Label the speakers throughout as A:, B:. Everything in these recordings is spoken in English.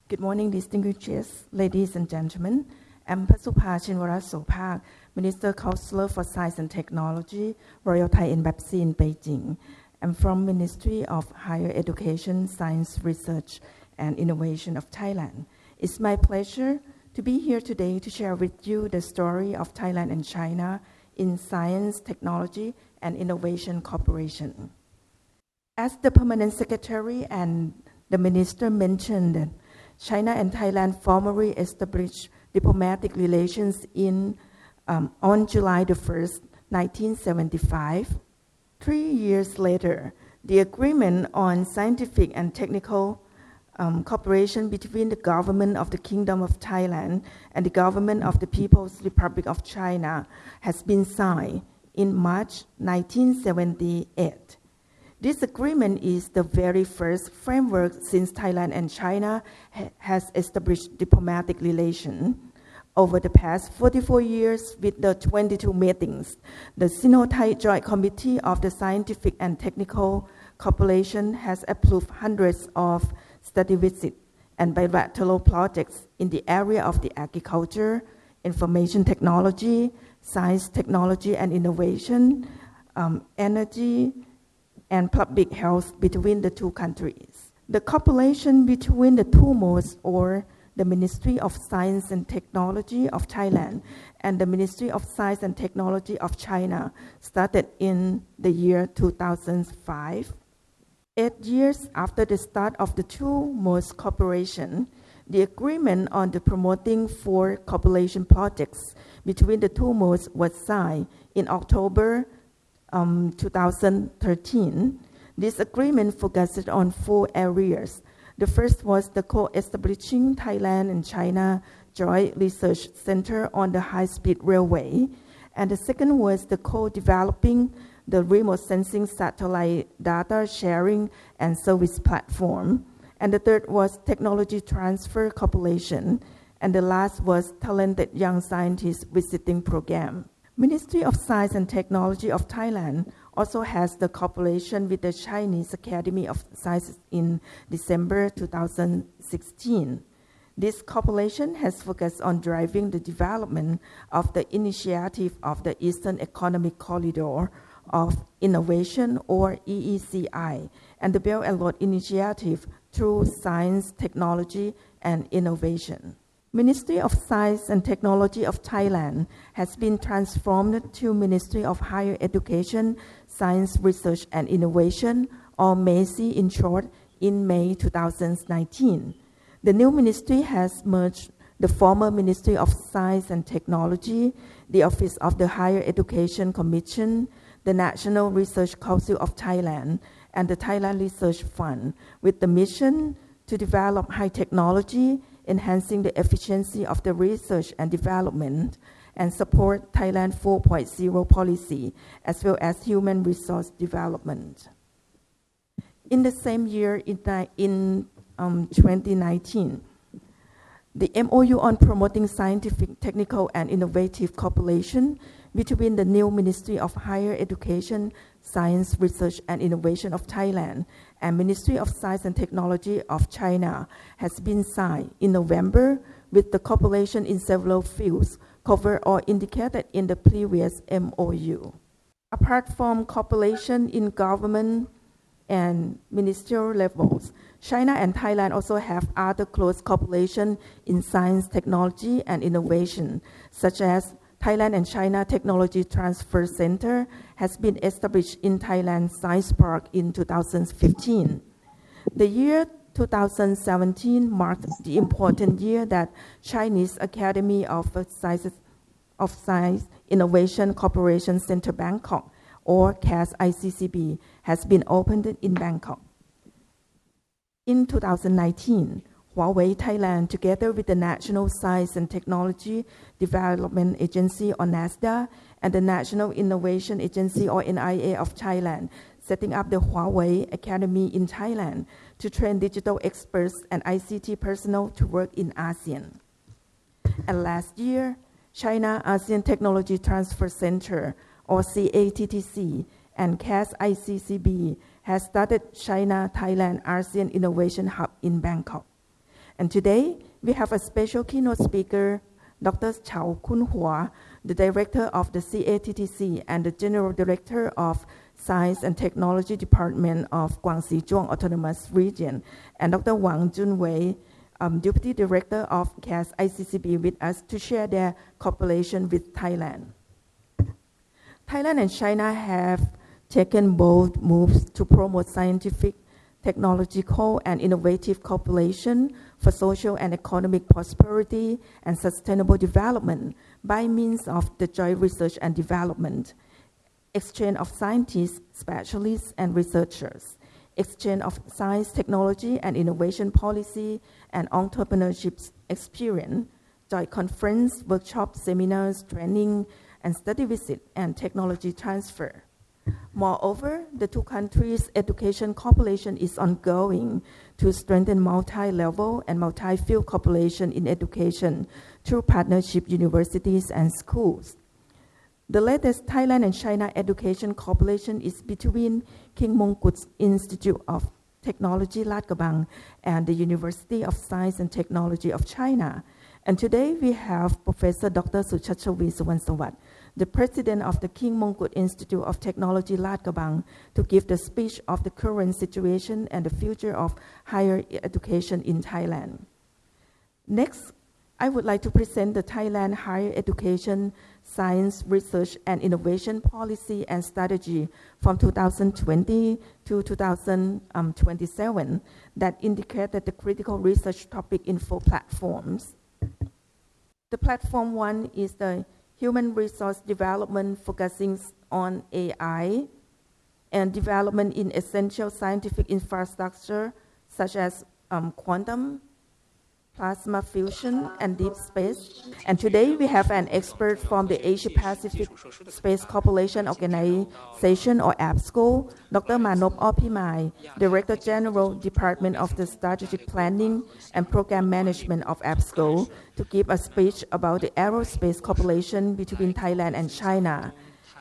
A: Good morning, distinguished guests, ladies and gentlemen. I'm Pasupha Chinvarasopak, Minister Counsellor for Science and Technology, Royal Thai Embassy in Beijing. I'm from Ministry of Higher Education, Science, Research and Innovation of Thailand. It's my pleasure to be here today to share with you the story of Thailand and China in science, technology and innovation cooperation. As the Permanent Secretary and the Minister mentioned, China and Thailand formally established diplomatic relations on July 1st, 1975. 3 years later, the agreement on scientific and technical cooperation between the government of the Kingdom of Thailand and the government of the People's Republic of China has been signed in March 1978. This agreement is the very first framework since Thailand and China has established diplomatic relations. Over the past 44 years, with the 22 meetings, the Sino-Thai Joint Committee of the Scientific and Technical Cooperation has approved hundreds of study visits and bilateral projects in the area of the agriculture, information technology, science, technology and innovation, energy, and public health between the two countries. The cooperation between the two MOST, or the Ministry of Science and Technology of Thailand and the Ministry of Science and Technology of China, started in the year 2005. 8 years after the start of the two MOST cooperation, the agreement on the promoting 4 cooperation projects between the two MOST was signed in October 2013. This agreement focused on 4 areas. The first was the co-establishing Thailand and China Joint Research Center on the high-speed railway, and the second was the co-developing the remote sensing satellite data sharing and service platform, and the third was technology transfer cooperation, and the last was talented young scientists visiting program. Ministry of Science and Technology of Thailand also has the cooperation with the Chinese Academy of Sciences in December 2016. This cooperation has focused on driving the development of the initiative of the Eastern Economic Corridor of Innovation, or EECI, and the Belt and Road Initiative through science, technology, and innovation. Ministry of Science and Technology of Thailand has been transformed to Ministry of Higher Education, Science, Research and Innovation, or MESI in short, in May 2019. The new ministry has merged the former Ministry of Science and Technology, the Office of the Higher Education Commission, the National Research Council of Thailand, and the Thailand Research Fund, with the mission to develop high technology, enhancing the efficiency of the research and development, and support Thailand 4.0 policy, as well as human resource development. In the same year, in 2019, the MOU on promoting scientific, technical, and innovative cooperation between the new Ministry of Higher Education, Science, Research and Innovation of Thailand and Ministry of Science and Technology of China has been signed in November, with the cooperation in several fields covered or indicated in the previous MOU. Apart from cooperation in government and ministerial levels, China and Thailand also have other close cooperation in science, technology, and innovation, such as Thailand and China Technology Transfer Center has been established in Thailand Science Park in 2015. The year 2017 marked the important year that Chinese Academy of Science Innovation Corporation Center Bangkok, or CAS ICCB, has been opened in Bangkok. In 2019, Huawei Thailand, together with the National Science and Technology Development Agency, or NASDA, and the National Innovation Agency, or NIA of Thailand, setting up the Huawei Academy in Thailand to train digital experts and ICT personnel to work in ASEAN. And last year, China ASEAN Technology Transfer Center, or CATTC, and CAS ICCB has started China-Thailand ASEAN Innovation Hub in Bangkok. And today, we have a special keynote speaker, Dr. Chao Kun-hua, the Director of the CATTC and the General Director of Science and Technology Department of Guangxi Zhuang Autonomous Region, and Dr. Wang Junwei, Deputy Director of CAS ICCB, with us to share their cooperation with Thailand. Thailand and China have taken bold moves to promote scientific, technological, and innovative cooperation for social and economic prosperity and sustainable development by means of the joint research and development, exchange of scientists, specialists, and researchers, exchange of science, technology, and innovation policy and entrepreneurship experience, joint conference, workshops, seminars, training, and study visit, and technology transfer. Moreover, the two countries' education cooperation is ongoing to strengthen multi-level and multi-field cooperation in education through partnership universities and schools. The latest Thailand and China education cooperation is between King Mongkut's Institute of Technology Lat Krabang and the University of Science and Technology of China. And today we have Professor Dr. Suchachavi Suwansawat, the president of the King Mongkut Institute of Technology Lat Krabang, to give the speech of the current situation and the future of higher education in Thailand. Next, I would like to present the Thailand Higher Education, Science, Research and Innovation Policy and Strategy from 2020 to 2027 that indicate that the critical research topic in 4 platforms. The platform 1 is the Human Resource Development focusing on AI and development in essential scientific infrastructure such as quantum, plasma fusion, and deep space. And today we have an expert from the Asia Pacific Space Cooperation Organization, or APSCO, Dr. Manop Opimai, Director General Department of the Strategic Planning and Program Management of APSCO, to give a speech about the aerospace cooperation between Thailand and China.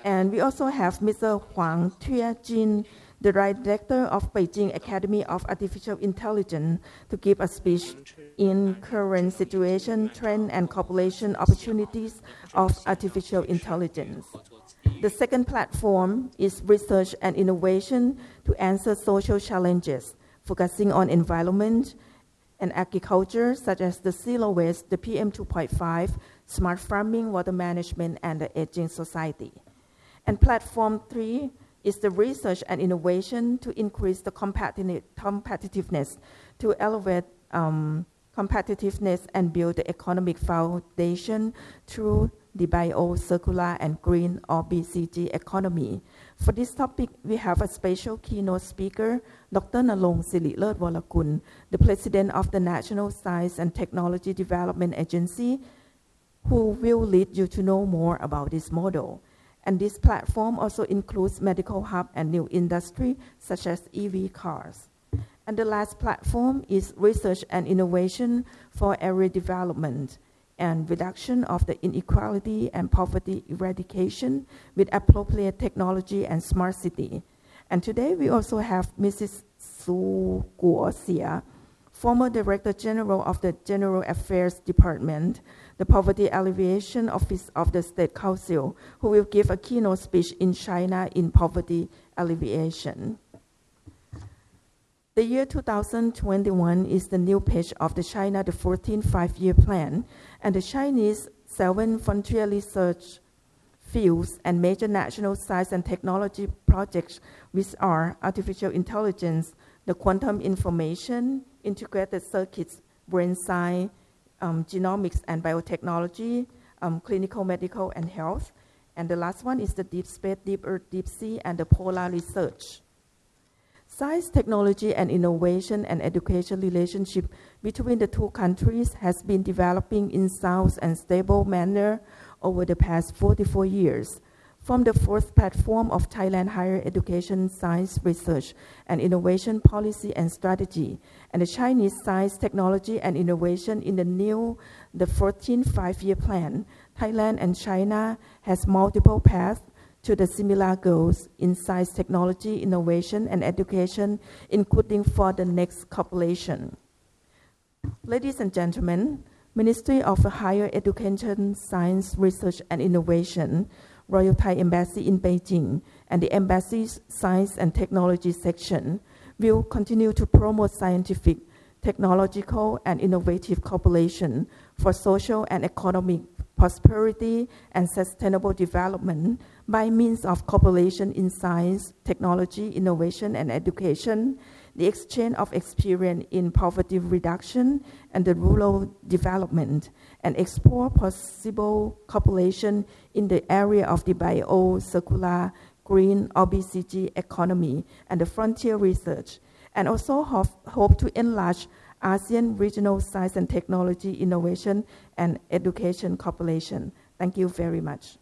A: And we also have Mr. Huang Tuya-jin, the Director of Beijing Academy of Artificial Intelligence, to give a speech in current situation, trend, and cooperation opportunities of artificial intelligence. The second platform is research and innovation to answer social challenges, focusing on environment and agriculture, such as the zero waste, the PM 2.5, smart farming, water management, and the aging society. And platform 3 is the research and innovation to increase the competitiveness, to elevate competitiveness and build the economic foundation through the bio-circular and green, or BCG economy. For this topic, we have a special keynote speaker, Dr. Nalong Sirilet Walakun, the President of the National Science and Technology Development Agency, who will lead you to know more about this model. And this platform also includes medical hub and new industry, such as EV cars. And the last platform is research and innovation for area development and reduction of the inequality and poverty eradication with appropriate technology and smart city. And today we also have Mrs. Su Guo-sia, former Director General of the General Affairs Department, the Poverty Alleviation Office of the State Council, who will give a keynote speech in China in poverty alleviation. The year 2021 is the new page of the China, the 14th Five-Year Plan, and the Chinese 7 frontier research fields and major national science and technology projects, which are artificial intelligence, the quantum information, integrated circuits, brain science, genomics and biotechnology, clinical, medical, and health. And the last one is the deep space, deep earth, deep sea, and the polar research. Science, technology, and innovation and education relationship between the two countries has been developing in sound and stable manner over the past 44 years. From the fourth platform of Thailand Higher Education, Science, Research, and Innovation Policy and Strategy, and the Chinese Science, Technology, and Innovation in the 14th Five-Year Plan, Thailand and China has multiple paths to the similar goals in science, technology, innovation, and education, including for the next cooperation. Ladies and gentlemen, Ministry of Higher Education, Science, Research and Innovation, Royal Thai Embassy in Beijing, and the Embassy's Science and Technology section will continue to promote scientific, technological, and innovative cooperation for social and economic prosperity and sustainable development by means of cooperation in science, technology, innovation, and education, the exchange of experience in poverty reduction and the rural development, and explore possible cooperation in the area of the bio-circular, green, or BCG economy and the frontier research, and also hope to enlarge ASEAN regional science and technology innovation and education cooperation. Thank you very much.